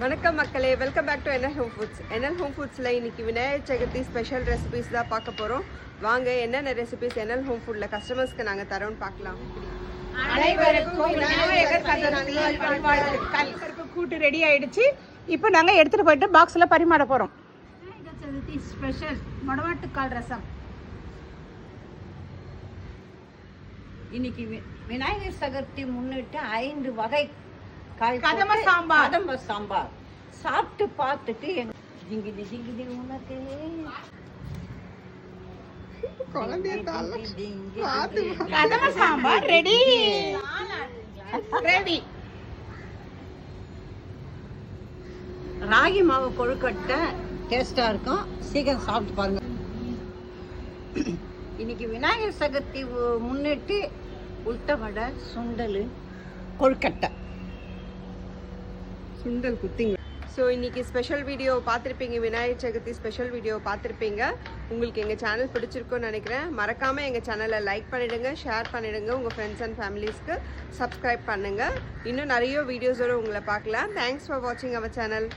வணக்கம் மக்களே, welcome back to NL home foods. NL home ஃபுட்ஸில் இன்னைக்கு விநாயகர் சதுர்த்தி ஸ்பெஷல் ரெசிபிஸ் தான் பார்க்க போகிறோம். வாங்க என்னென்ன ரெசிபிஸ் NL ஹோம் ஃபுட்டில் கஸ்டமர்ஸ்க்கு நாங்கள் தரோன்னு பார்க்கலாம். அனைவருக்கும் விநாயகர் சதுர்த்தி நல்வாழ்த்துக்கள். கூட்டு ரெடி ஆயிடுச்சு. இப்போ நாங்கள் எடுத்துட்டு போயிட்டு பாக்ஸில் பரிமாற போகிறோம். விநாயகர் சதுர்த்தி ஸ்பெஷல் மொடவாட்டுக்கால் ரசம். இன்னைக்கு விநாயகர் சதுர்த்தி முன்னிட்டு 5 வகை கதம்ப சாம்பார் சாப்பிட்டு பார்த்துட்டு ஜிங்கிடி ஜிங்கிடி உனக்கு கதம்ப சாம்பார் ரெடி ரெடி. ராகி மாவு கொழுக்கட்டை டேஸ்டா இருக்கும், சீக்கிரம் சாப்பிட்டு பாருங்க. இன்னைக்கு விநாயகர் சதுர்த்தி முன்னிட்டு உளுத்த வடை, சுண்டல், கொழுக்கட்டை, சுண்டல் குத்திங்க. ஸோ இன்றைக்கி ஸ்பெஷல் வீடியோ பார்த்துருப்பீங்க, விநாயகர் சதுர்த்தி ஸ்பெஷல் வீடியோ பார்த்துருப்பீங்க. உங்களுக்கு எங்கள் சேனல் பிடிச்சிருக்குன்னு நினைக்கிறேன். மறக்காமல் எங்கள் சேனலை லைக் பண்ணிவிடுங்க, ஷேர் பண்ணிவிடுங்க, உங்கள் ஃப்ரெண்ட்ஸ் அண்ட் ஃபேமிலிஸ்க்கு சப்ஸ்கிரைப் பண்ணுங்கள். இன்னும் நிறைய வீடியோஸோடு உங்களை பார்க்கலாம். தேங்க்ஸ் ஃபார் வாட்சிங் அவர் சேனல்.